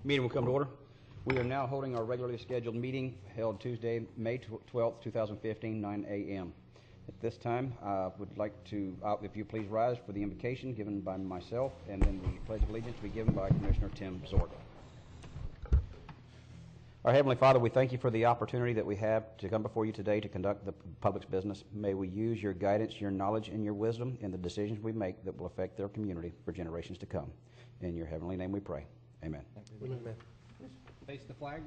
Meeting will come to order. We are now holding our regularly scheduled meeting held Tuesday, May 12th, 2015, 9 a.m. At this time, I would like to, if you please rise for the invocation given by myself, and then the Pledge of Allegiance to be given by Commissioner Tim Zork. Our Heavenly Father, we thank you for the opportunity that we have to come before you today to conduct the public's business. May we use your guidance, your knowledge, and your wisdom in the decisions we make that will affect their community for generations to come. In your heavenly name we pray. Amen. Amen. Face the flag.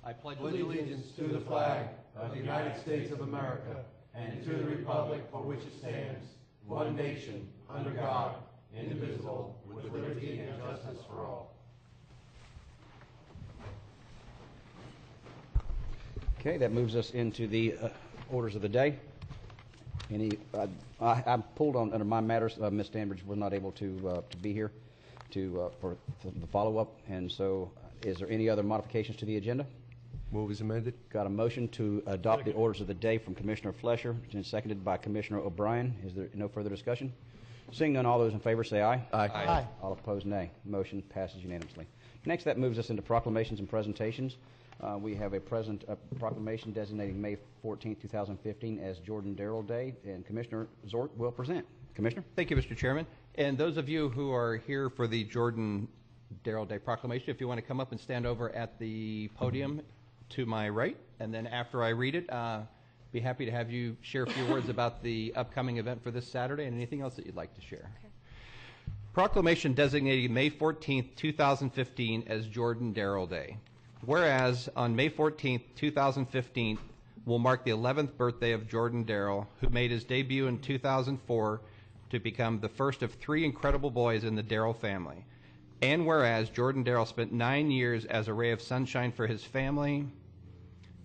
I pledge allegiance to the flag of the United States of America and to the republic for which it stands, one nation, under God, indivisible, with liberty and justice for all. Okay, that moves us into the orders of the day. I pulled on under my matters. Ms. Stanbridge was not able to be here for the follow-up, and so is there any other modifications to the agenda? Move is amended. Got a motion to adopt the orders of the day from Commissioner Flesher and seconded by Commissioner O'Brien. Is there no further discussion? Seeing none, all those in favor say aye. Aye. Aye. All opposed, nay. Motion passes unanimously. Next, that moves us into proclamations and presentations. We have a proclamation designating May 14, 2015 as Jordan Darrell Day, and Commissioner Zork will present. Commissioner? Thank you, Mr. Chairman. And those of you who are here for the Jordan Darrell Day proclamation, if you want to come up and stand over at the podium to my right, and then after I read it, be happy to have you share a few words about the upcoming event for this Saturday and anything else that you'd like to share. Okay. Proclamation designating May 14, 2015 as Jordan Darrell Day. Whereas on May 14, 2015 will mark the 11th birthday of Jordan Darrell, who made his debut in 2004 to become the first of 3 incredible boys in the Darrell family. And whereas Jordan Darrell spent 9 years as a ray of sunshine for his family,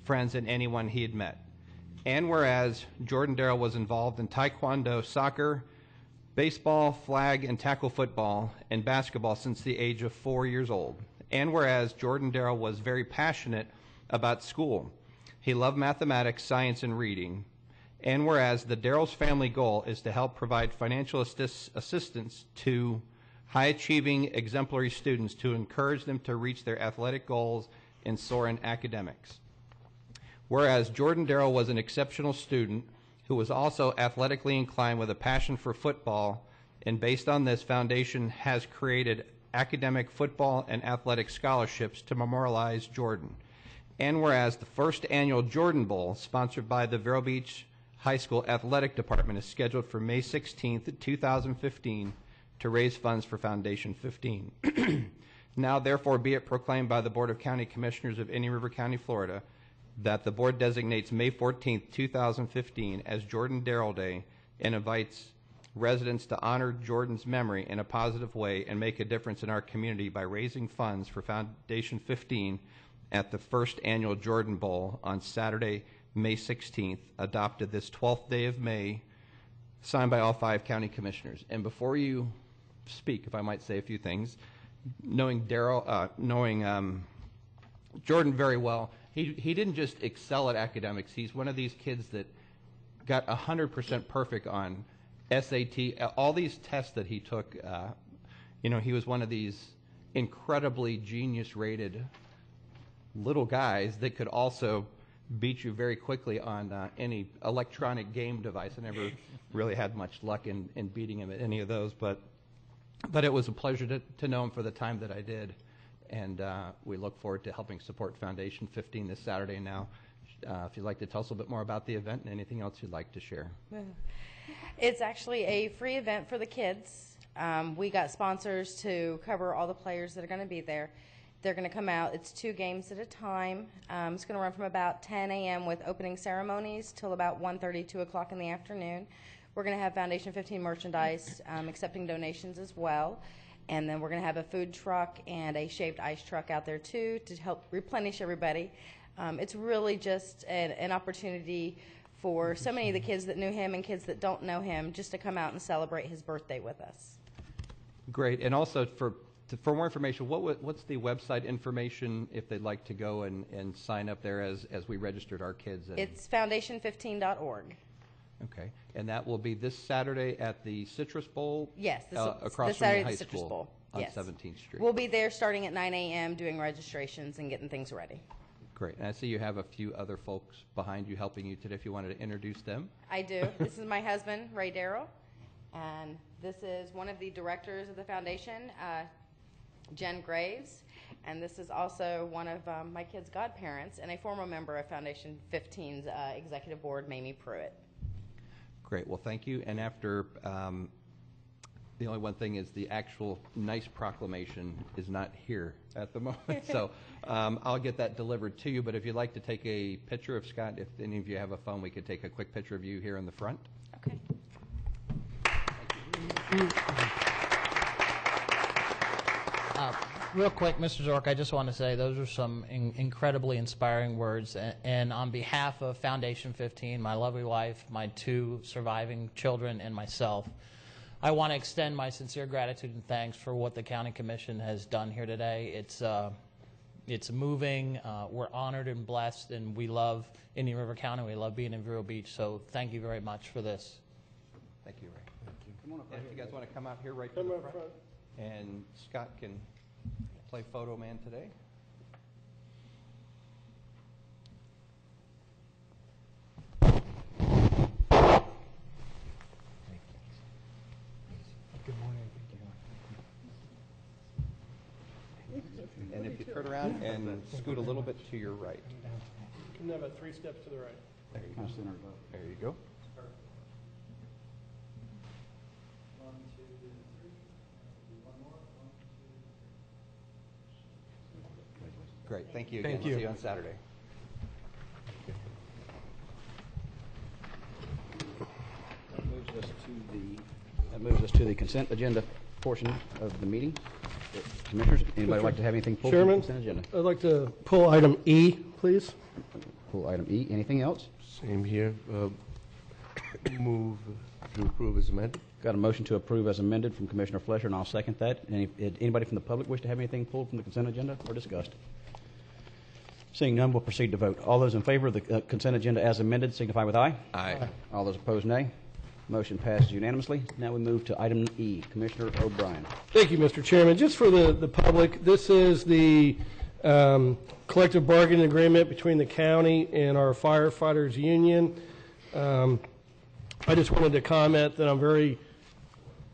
friends, and anyone he had met. And whereas Jordan Darrell was involved in taekwondo, soccer, baseball, flag, and tackle football, and basketball since the age of 4 years old. And whereas Jordan Darrell was very passionate about school. He loved mathematics, science, and reading. And whereas the Darrell's family goal is to help provide financial assistance to high-achieving, exemplary students to encourage them to reach their athletic goals and soar in academics. Whereas Jordan Darrell was an exceptional student who was also athletically inclined with a passion for football, and based on this, Foundation has created academic football and athletic scholarships to memorialize Jordan. And whereas the first annual Jordan Bowl, sponsored by the Vero Beach High School Athletic Department, is scheduled for May 16th, 2015 to raise funds for Foundation 15. Now, therefore, be it proclaimed by the Board of County Commissioners of Indian River County, Florida, that the Board designates May 14th, 2015 as Jordan Darrell Day and invites residents to honor Jordan's memory in a positive way and make a difference in our community by raising funds for Foundation 15 at the first annual Jordan Bowl on Saturday, May 16th, adopted this 12th day of May, signed by all 5 county commissioners. And before you speak, if I might say a few things, knowing Jordan very well, he didn't just excel at academics. He's one of these kids that got 100% perfect on SAT, all these tests that he took. He was one of these incredibly genius-rated little guys that could also beat you very quickly on any electronic game device. I never really had much luck in beating him at any of those, but it was a pleasure to know him for the time that I did, and we look forward to helping support Foundation 15 this Saturday now. If you'd like to tell us a little bit more about the event and anything else you'd like to share. It's actually a free event for the kids. We got sponsors to cover all the players that are going to be there. They're going to come out. It's 2 games at a time. It's going to run from about 10 a.m. with opening ceremonies till about 1:30, 2 o'clock in the afternoon. We're going to have Foundation 15 merchandise, accepting donations as well. And then we're going to have a food truck and a shaved ice truck out there too to help replenish everybody. It's really just an opportunity for so many of the kids that knew him and kids that don't know him just to come out and celebrate his birthday with us. Great. And also for more information, what's the website information if they'd like to go and sign up there as we registered our kids? It's foundation15.org. Okay. And that will be this Saturday at the Citrus Bowl? Yes, across this from Saturday the high at the Citrus school. Bowl. on Yes. 17th Street. We'll be there starting at 9 a.m. doing registrations and getting things ready. Great. And I see you have a few other folks behind you helping you today if you wanted to introduce them. I do. This is my husband, Ray Darrell, and this is one of the directors of the foundation, Jen Graves, and this is also one of my kids' godparents and a former member of Foundation 15's executive board, Mamie Pruitt. Great. Well, thank you. And after, the only one thing is the actual nice proclamation is not here at the moment. So I'll get that delivered to you. But if you'd like to take a picture of Scott, if any of you have a phone, we could take a quick picture of you here in the front. Okay. Real quick, Mr. Zork, I just want to say those are some incredibly inspiring words. And on behalf of Foundation 15, my lovely wife, my 2 surviving children, and myself, I want to extend my sincere gratitude and thanks for what the County Commission has done here today. It's moving. We're honored and blessed, and we love Indian River County. We love being in Vero Beach. So thank you very much for this. Thank you, Ray. Thank you. Come on up. If you guys want to come out here right to the front. And Scott can play photo man today. And if you turn around and scoot a little bit to your right. You can have about 3 steps to the right. There you go. There you go. Great. Thank you again. Thank you. We'll see you on Saturday. That moves us to the consent agenda portion of the meeting. Commissioners, anybody like to have anything pulled from the Chairman, consent agenda? I'd like to pull item E, please. Pull item E. Anything else? Same here. Move to approve as amended. Got a motion to approve as amended from Commissioner Flesher, and I'll second that. Anybody from the public wish to have anything pulled from the consent agenda or discussed? Seeing none, we'll proceed to vote. All those in favor of the consent agenda as amended signify with aye. Aye. All those opposed, nay. Motion passes unanimously. Now we move to item E. Commissioner O'Brien. Thank you, Mr. Chairman. Just for the public, this is the collective bargaining agreement between the county and our firefighters union. I just wanted to comment that I'm very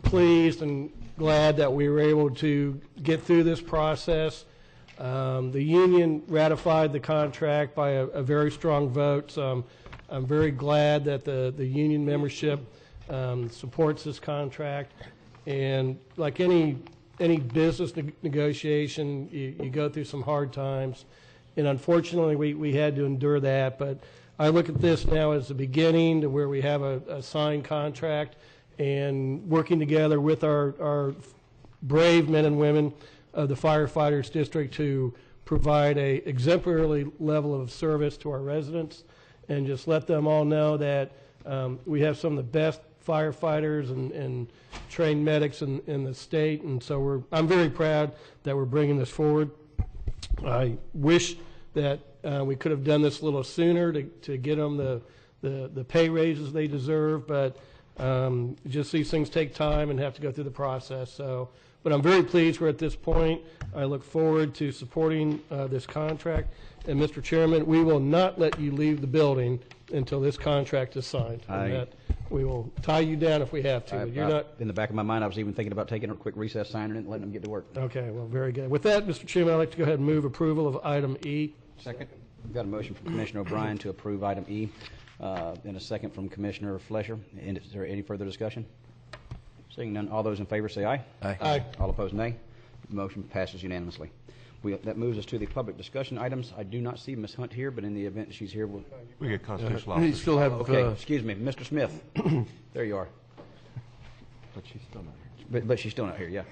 pleased and glad that we were able to get through this process. The union ratified the contract by a very strong vote, so I'm very glad that the union membership supports this contract. And like any business negotiation, you go through some hard times, and unfortunately we had to endure that. But I look at this now as the beginning to where we have a signed contract and working together with our brave men and women of the firefighters district to provide a exemplary level of service to our residents, and just let them all know that we have some of the best firefighters and trained medics in the state. And so I'm very proud that we're bringing this forward. I wish that we could have done this a little sooner to get them the pay raises they deserve, but just these things take time and have to go through the process. So, but I'm very pleased we're at this point. I look forward to supporting this contract. And Mr. Chairman, we will not let you leave the building until this contract is signed. And that we will tie you down if we have to. You're not. In the back of my mind, I was even thinking about taking a quick recess, signing it, and letting them get to work. Okay, well, very good. With that, Mr. Chairman, I'd like to go ahead and move approval of item E. Second. We've got a motion from Commissioner O'Brien to approve item E, and a second from Commissioner Flesher. And is there any further discussion? Seeing none, all those in favor say aye. Aye. Aye. All opposed, nay. Motion passes unanimously. That moves us to the public discussion items. I do not see Ms. Hunt here, but in the event she's here, we'll... We get constitutional officers. You still have... Okay, excuse me, Mr. Smith. There you are. But she's still not here. But she's still not here, yeah.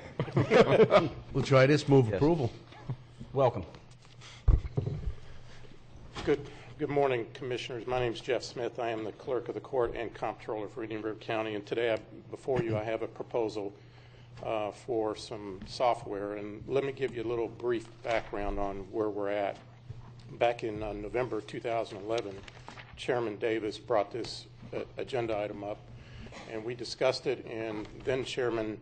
We'll try this. Move Yes. approval. Welcome. Good morning, Commissioners. My name is Jeff Smith. I am the Clerk of the Court and Comptroller for Indian River County. And today, before you, I have a proposal for some software. And let me give you a little brief background on where we're at. Back in November 2011, Chairman Davis brought this agenda item up, and we discussed it. And then Chairman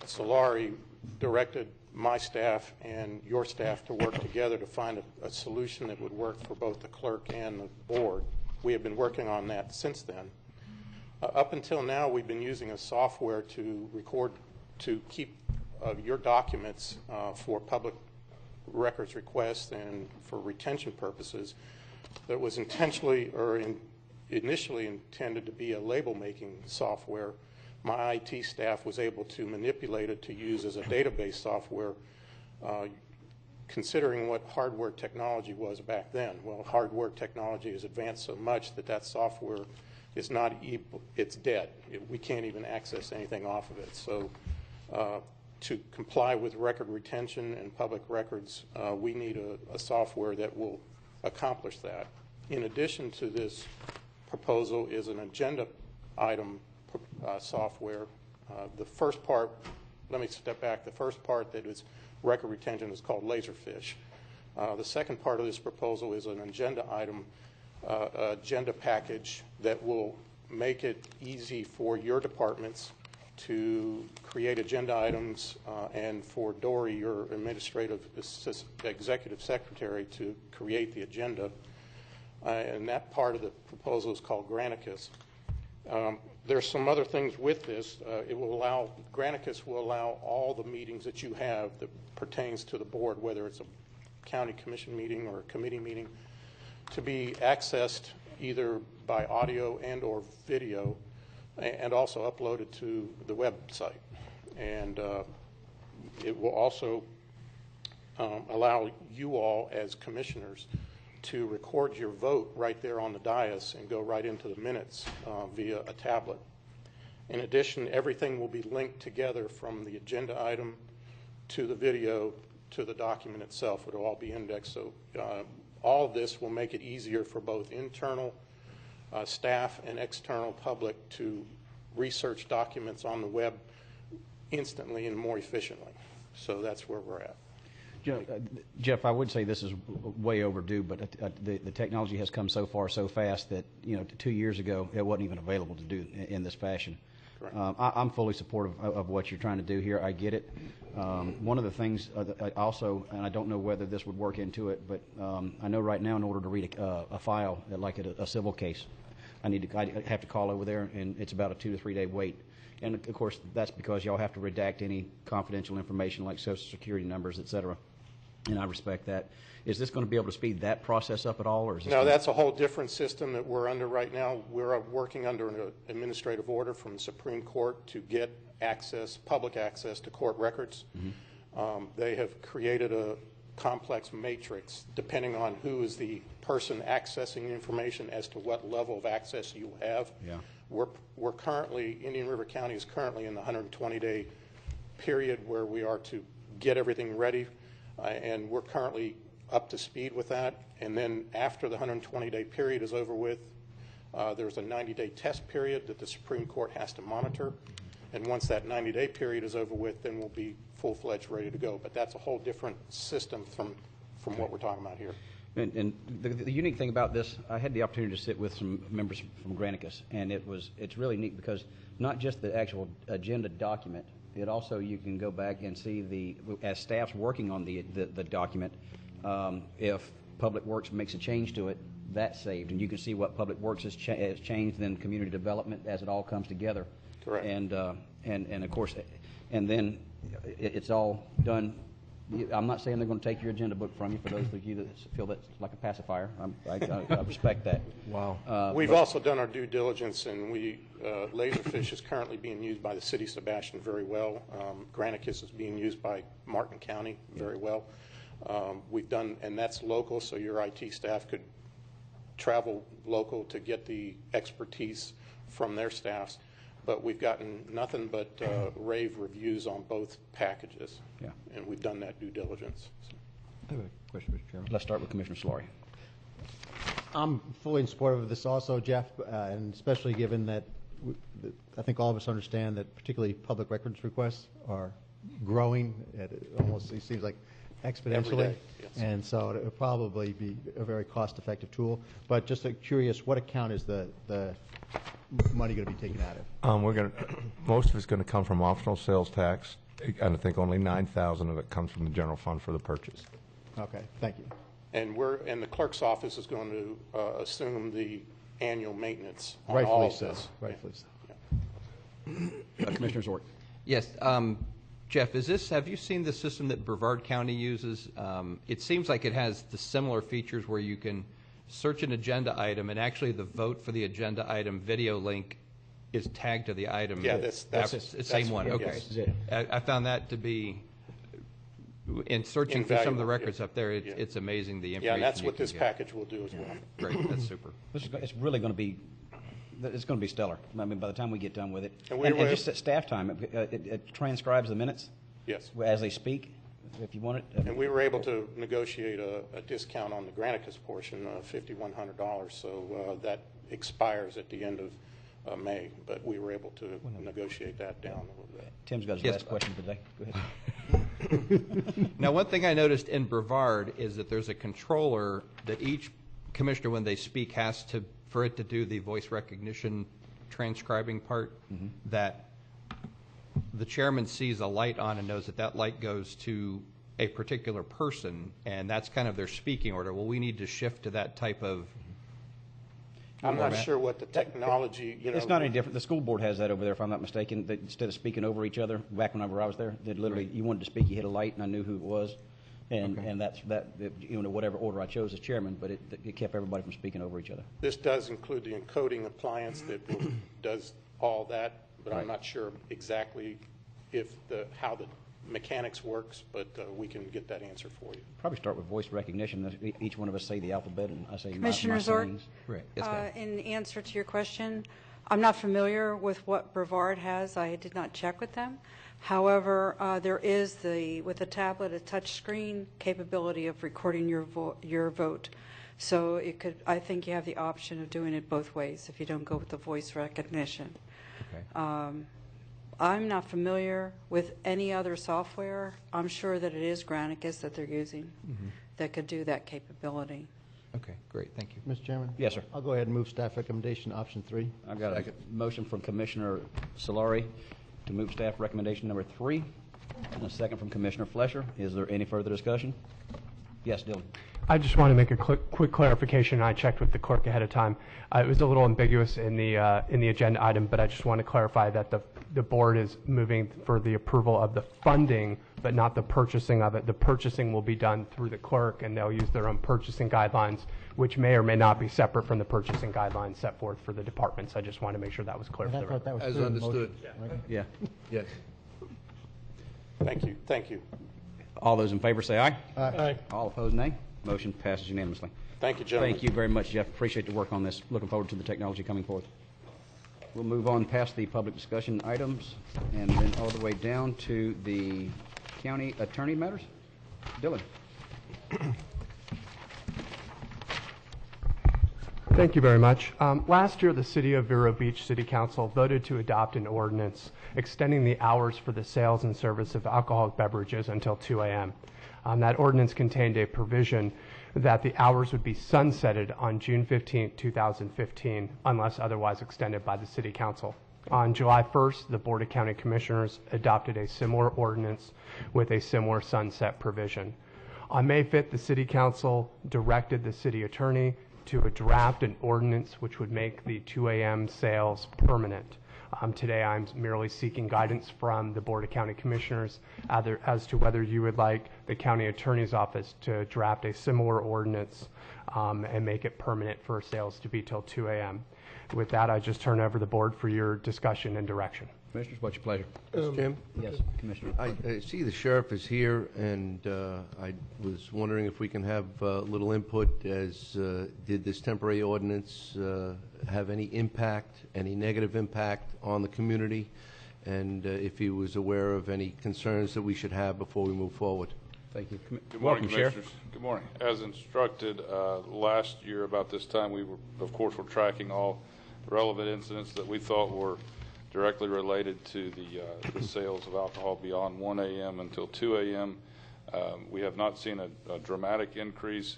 Solari directed my staff and your staff to work together to find a solution that would work for both the clerk and the board. We have been working on that since then. Up until now, we've been using a software to record, to keep your documents for public records requests and for retention purposes that was intentionally or initially intended to be a label-making software. My IT staff was able to manipulate it to use as a database software, considering what hardware technology was back then. Well, hardware technology has advanced so much that that software is not, it's dead. We can't even access anything off of it. So to comply with record retention and public records, we need a software that will accomplish that. In addition to this proposal is an agenda item software. The first part, let me step back, the first part that is record retention is called Laserfish. The second part of this proposal is an agenda item, agenda package that will make it easy for your departments to create agenda items and for Dory, your administrative executive secretary, to create the agenda. And that part of the proposal is called Granicus. There's some other things with this. It will allow, Granicus will allow all the meetings that you have that pertains to the board, whether it's a county commission meeting or a committee meeting, to be accessed either by audio and or video, and also uploaded to the website. And it will also allow you all as commissioners to record your vote right there on the dais and go right into the minutes via a tablet. In addition, everything will be linked together from the agenda item to the video to the document itself. It will all be indexed. So all of this will make it easier for both internal staff and external public to research documents on the web instantly and more efficiently. So that's where we're at. Jeff, I would say this is way overdue, but the technology has come so far so fast that 2 years ago it wasn't even available to do in this fashion. I'm fully supportive of what you're trying to do here. I get it. One of the things also, and I don't know whether this would work into it, but I know right now in order to read a file like a civil case, I have to call over there, and it's about a 2 to 3 day wait. And of course, that's because y'all have to redact any confidential information like Social Security numbers, et cetera. And I respect that. Is this going to be able to speed that process up at all? Or is this no, that's a whole different system that we're under right now. We're working under an administrative order from the Supreme Court to get access, public access to court records. Mm-hmm. They have created a complex matrix depending on who is the person accessing the information as to what level of access you have. Yeah. We're currently, Indian River County is currently in the 120-day period where we are to get everything ready. And we're currently up to speed with that. And then after the 120-day period is over with, there's a 90-day test period that the Supreme Court has to monitor. And once that 90-day period is over with, then we'll be full-fledged ready to go. But that's a whole different system from what we're talking about here. And the unique thing about this, I had the opportunity to sit with some members from Granicus, and it's really neat because not just the actual agenda document, it also, you can go back and see as staff's working on the document, if Public Works makes a change to it, that's saved. And you can see what Public Works has changed, then community development as it all comes together. Correct. And of course, and then it's all done. I'm not saying they're going to take your agenda book from you, for those of you that feel that's like a pacifier. I respect that. Wow. We've also done our due diligence, and Laserfish is currently being used by the city of Sebastian very well. Granicus is being used by Martin County very well. We've done, and that's local, so your IT staff could travel local to get the expertise from their staffs. But we've gotten nothing but rave reviews on both packages. Yeah. And we've done that due diligence. So. I have a question, Mr. Chairman. Let's start with Commissioner Solari. I'm fully in support of this also, Jeff, and especially given that I think all of us understand that particularly public records requests are growing at almost, it seems like, exponentially. Every day, yes. And so it will probably be a very cost-effective tool. But just curious, what account is the money going to be taken out of? Most of it's going to come from optional sales tax, And I think only 9,000 of it comes from the general fund for the purchase. Okay, thank you. And the clerk's office is going to assume the annual maintenance on Rightfully all of so, this. rightfully so. Commissioner Zort. Yes, Jeff, have you seen the system that Brevard County uses? It seems like it has the similar features where you can search an agenda item, and actually the vote for the agenda item video link is tagged to the item. Yeah, that's the same one. Okay, yes. I found that to be, in searching for some of the Invaluable, records yeah. up there, Yeah. it's amazing the information. Yeah, and that's you what can this get. package will do as well. Great, that's super. It's really going to be, it's going to be stellar. I mean, by the time we get done with it. And And we were- just at staff time, it transcribes the minutes Yes. as they speak, if you want it. And we were able to negotiate a discount on the Granicus portion of $5,100, so that expires at the end of May, but we were able to negotiate that down a little bit. Tim's got his Yes. last question today. Go ahead. Now, one thing I noticed in Brevard is that there's a controller that each commissioner, when they speak, has to, for it to do the voice recognition transcribing part, that the chairman sees a light on and knows that that light goes to a particular person, and that's kind of their speaking order. Well, we need to shift to that type of I'm not sure what the technology, It's not any different. The school board has that over there, if I'm not mistaken, that instead of speaking over each other, back whenever I was there, that literally, you wanted to speak, you hit a light, and I knew who it was. And that's, whatever order I chose as chairman, but it kept everybody from speaking over each other. This does include the encoding appliance that does all that, but I'm Right. not sure exactly how the mechanics works, but we can get that answer for you. Probably start with voice recognition. Each one of us say the alphabet, and I say my Commissioner Zort? sayings. Right. Yes, ma'am. In answer to your question, I'm not familiar with what Brevard has. I did not check with them. However, there is with the tablet, a touch screen capability of recording your vote. So I think you have the option of doing it both ways if you don't go with the voice recognition. Okay. I'm not familiar with any other software. I'm sure that it is Granicus that they're using that could do that capability. Okay, great, thank you. Mr. Chairman? Yes, sir. I'll go ahead and move staff recommendation, option 3. I've got a motion from Commissioner Solari to move staff recommendation number 3, and a second from Commissioner Flesher. Is there any further discussion? Yes, Dylan. I just want to make a quick clarification. I checked with the clerk ahead of time. It was a little ambiguous in the agenda item, but I just want to clarify that the board is moving for the approval of the funding, but not the purchasing of it. The purchasing will be done through the clerk, and they'll use their own purchasing guidelines, which may or may not be separate from the purchasing guidelines set forth for the departments. I just want to make sure that was clear. And for I the thought that was As clear in the motion, understood. right? Yeah. Yes. Thank you. Thank you. All those in favor say aye. Aye. All opposed, nay. Motion passes unanimously. Thank you, gentlemen. Thank you very much, Jeff. Appreciate the work on this. Looking forward to the technology coming forth. We'll move on past the public discussion items and then all the way down to the county attorney matters. Dylan. Thank you very much. Last year, the City of Vero Beach City Council voted to adopt an ordinance extending the hours for the sales and service of alcoholic beverages until 2 a.m. That ordinance contained a provision that the hours would be sunsetted on June 15, 2015, unless otherwise extended by the City Council. On July 1st, the Board of County Commissioners adopted a similar ordinance with a similar sunset provision. On May 5th, the City Council directed the City Attorney to draft an ordinance which would make the 2 a.m. sales permanent. Today, I'm merely seeking guidance from the Board of County Commissioners as to whether you would like the County Attorney's Office to draft a similar ordinance and make it permanent for sales to be till 2 a.m. With that, I just turn over the board for your discussion and direction. Commissioners, what's your pleasure? Mr. Chairman? Yes, Commissioner. I see the sheriff is here, and I was wondering if we can have a little input as did this temporary ordinance have any impact, any negative impact on the community, and if he was aware of any concerns that we should have before we move forward. Thank you. Good morning, Welcome, Sheriff. Commissioners. Good morning. As instructed, last year about this time, we were, of course, were tracking all relevant incidents that we thought were directly related to the sales of alcohol beyond 1 a.m. until 2 a.m. We have not seen a dramatic increase,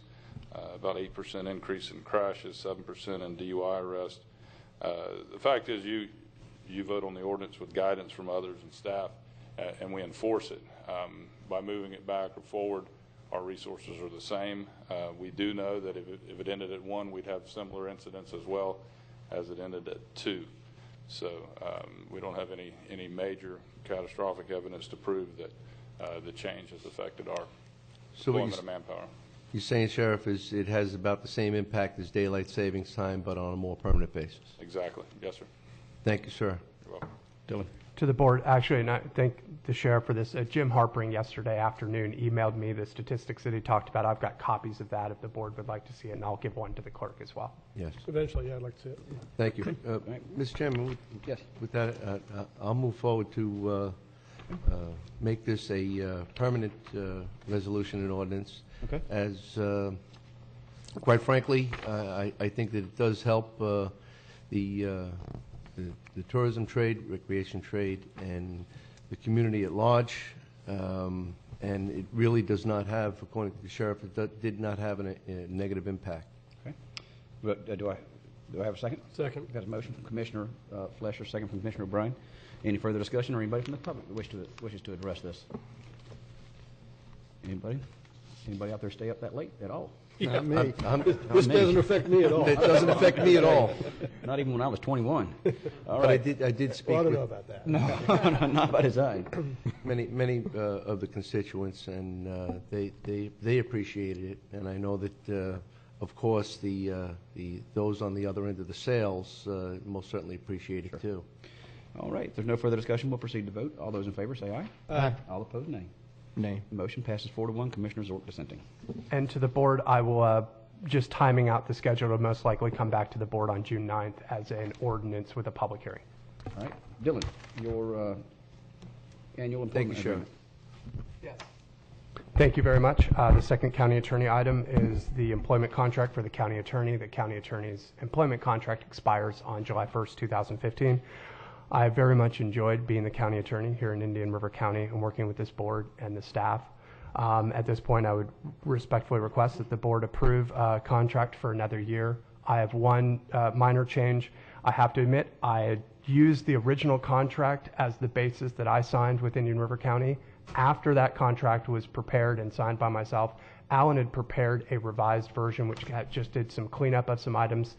about 8% increase in crashes, 7% in DUI arrests. The fact is you vote on the ordinance with guidance from others and staff, and we enforce it. By moving it back or forward, our resources are the same. We do know that if it ended at 1, we'd have similar incidents as well as it ended at 2. So we don't have any major catastrophic evidence to prove that the change has affected our deployment of manpower. You're saying, Sheriff, it has about the same impact as daylight savings time, but on a more permanent basis? Exactly. Yes, sir. Thank you, sir. You're welcome. Dylan. To the board, actually, and I thank the sheriff for this. Jim Harpering yesterday afternoon emailed me the statistics that he talked about. I've got copies of that if the board would like to see it, and I'll give one to the clerk as well. Yes. Eventually, yeah, I'd like to see it. Thank you. Mr. Chairman, Yes. with that, I'll move forward to make this a permanent resolution and ordinance. Okay. As, quite frankly, I think that it does help the tourism trade, recreation trade, and the community at large. And it really does not have, according to the sheriff, it did not have a negative impact. Okay. But do I have a second? Second. Got a motion from Commissioner Flesher, second from Commissioner O'Brien. Any further discussion, or anybody from the public that wishes to address this? Anybody? Anybody out there stay up that late at all? Yeah. Not me. This doesn't affect me at all. It doesn't affect me at all. Not even when I was 21. All But right. I did speak Well, I don't with know about that. No, not by design. many of the constituents, and they appreciated it. And I know that, of course, those on the other end of the sales most certainly appreciate it too. All right. If there's no further discussion, we'll proceed to vote. All those in favor say aye. Aye. All opposed, nay. Nay. The motion passes 4-1. Commissioner Zork dissenting. And to the board, I will, just timing out the schedule, will most likely come back to the board on June 9th as an ordinance with a public hearing. All right. Dylan, your annual employment agreement. Yes. Thank you very much. The second county attorney item is the employment contract for the county attorney. The county attorney's employment contract expires on July 1st, 2015. I very much enjoyed being the county attorney here in Indian River County and working with this board and the staff. At this point, I would respectfully request that the board approve a contract for another year. I have one minor change. I have to admit, I had used the original contract as the basis that I signed with Indian River County. After that contract was prepared and signed by myself, Alan had prepared a revised version which just did some cleanup of some items.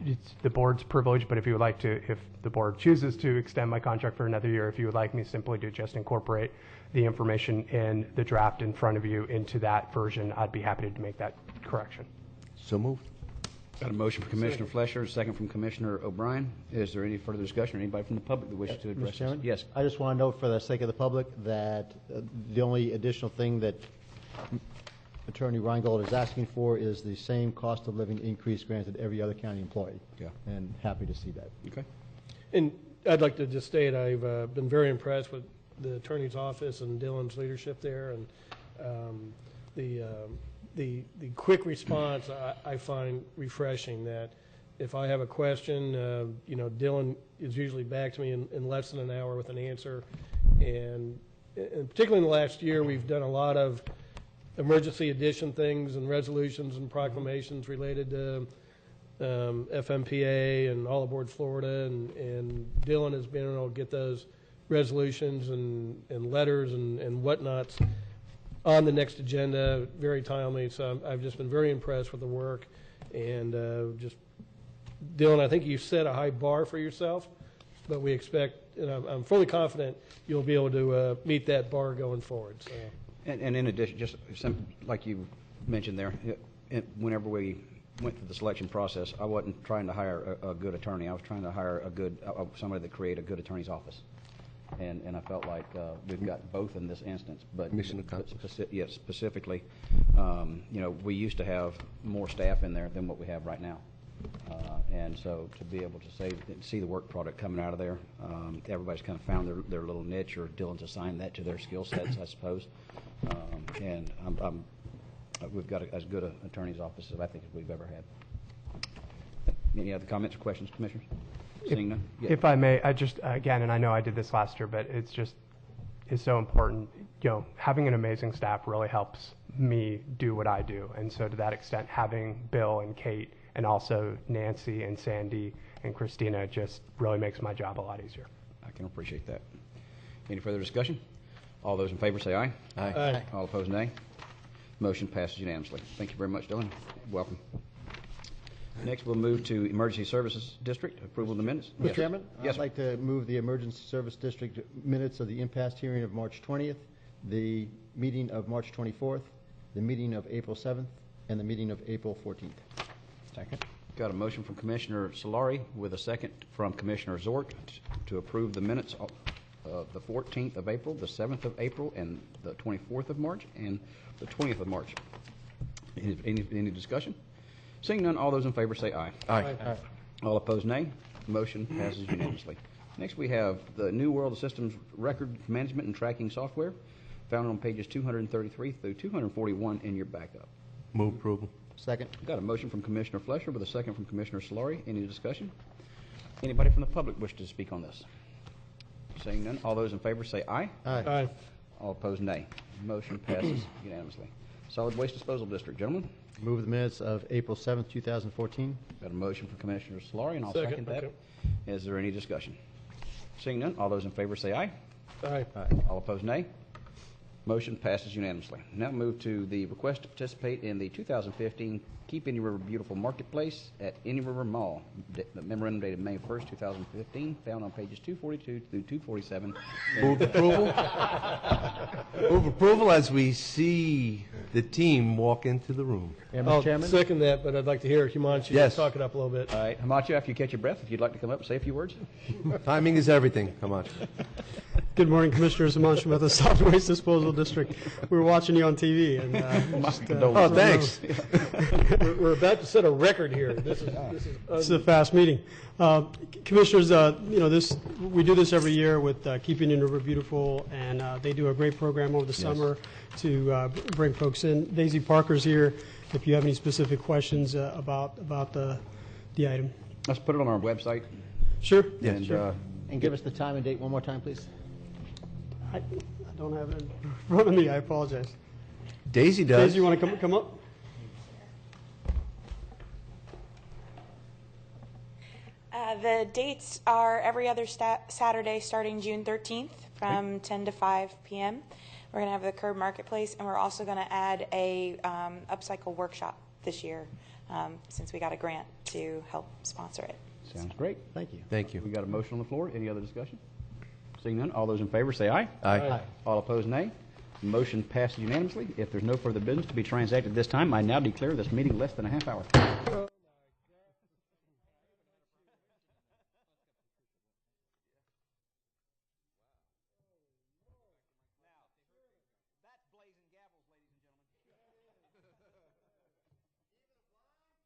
It's the board's privilege, but if you would like to, if the board chooses to extend my contract for another year, if you would like me simply to just incorporate the information in the draft in front of you into that version, I'd be happy to make that correction. So moved. Got a motion from Commissioner Flesher, a second from Commissioner O'Brien. Is there any further discussion, or anybody from the public that wishes to address Mr. Chairman? this? Yes. I just want to note for the sake of the public that the only additional thing that Attorney Reingold is asking for is the same cost of living increase granted every other county employee. Yeah. And happy to see that. Okay. And I'd like to just state I've been very impressed with the attorney's office and Dylan's leadership there, and the quick response I find refreshing. That if I have a question, Dylan is usually back to me in less than an hour with an answer, and particularly in the last year, we've done a lot of emergency edition things and resolutions and proclamations related to FMPA and All Aboard Florida, and Dylan has been able to get those resolutions and letters and whatnots on the next agenda very timely. So I've just been very impressed with the work, and just Dylan, I think you set a high bar for yourself, but we expect, and I'm fully confident you'll be able to meet that bar going forward. So. And in addition, just like you mentioned there, whenever we went through the selection process, I wasn't trying to hire a good attorney. I was trying to hire somebody that created a good attorney's office. And I felt like we've got both in this instance. But specifically, we used to have more staff in there than what we have right now. And so to be able to see the work product coming out of there, everybody's kind of found their little niche, or Dylan's assigned that to their skill sets, I suppose. And we've got as good an attorney's office as I think we've ever had. Any other comments or questions, Commissioners? Seeing none? Yeah. If I may, I just, again, and I know I did this last year, but it's so important. Having an amazing staff really helps me do what I do. And so to that extent, having Bill and Kate and also Nancy and Sandy and Christina just really makes my job a lot easier. I can appreciate that. Any further discussion? All those in favor say aye. Aye. All opposed, nay. Motion passes unanimously. Thank you very much, Dylan. Welcome. Next, we'll move to Emergency Services District, approval of the minutes. Mr. Chairman, Yes, I'd like to move the Emergency Service District minutes of the impasse hearing of March 20th, the meeting of March 24th, the meeting of April 7th, and the meeting of April 14th. Second. Got a motion from Commissioner Solari with a second from Commissioner Zort to approve the minutes of the 14th of April, the 7th of April, and the 24th of March, and the 20th of March. Any discussion? Seeing none, all those in favor say aye. Aye. All opposed, nay. Motion passes unanimously. Next, we have the New World Systems Record Management and Tracking Software, found on pages 233 through 241 in your backup. Move approval. Second. Got a motion from Commissioner Flesher with a second from Commissioner Solari. Any discussion? Anybody from the public wish to speak on this? Seeing none, all those in favor say aye. Aye. All opposed, nay. Motion passes unanimously. Solid Waste Disposal District, gentlemen. Move the minutes of April 7th, 2014. Got a motion from Commissioner Solari, and I'll Second, second that. okay. Is there any discussion? Seeing none, all those in favor say aye. Aye. All opposed, nay. Motion passes unanimously. Now move to the request to participate in the 2015 Keep Indian River Beautiful Marketplace at Indian River Mall. The memorandum dated May 1st, 2015, found on pages 242 through 247. Move approval. Move approval as we see the team walk into the room. And I'll Mr. Chairman? second that, but I'd like to hear Himanshu Yes. talk it up a little bit. All right, Hamachi, after you catch your breath, if you'd like to come up and say a few words. Timing is everything. Come on. Good morning, Commissioners. Himanshu Mehta, Solid Waste Disposal District. We were watching you on TV, and Oh, thanks. We're about to set a record here. This it's a fast meeting. Commissioners, we do this every year with Keeping Indian River Beautiful, and they do a great program over the summer to bring folks in. Daisy Parker's here if you have any specific questions about the item. Let's put it on our website. Sure. And, And give us the time and date one more time, please. I don't have it in front of me. I apologize. Daisy does. Daisy, you want to come up? The dates are every other Saturday starting June 13th from 10 to 5 p.m. We're going to have the curb marketplace, and we're also going to add a upcycle workshop this year since we got a grant to help sponsor it. Sounds great. Thank you. Thank you. We got a motion on the floor. Any other discussion? Seeing none, all those in favor say aye. Aye. All opposed, nay. Motion passes unanimously. If there's no further business to be transacted this time, I now declare this meeting less than a half hour.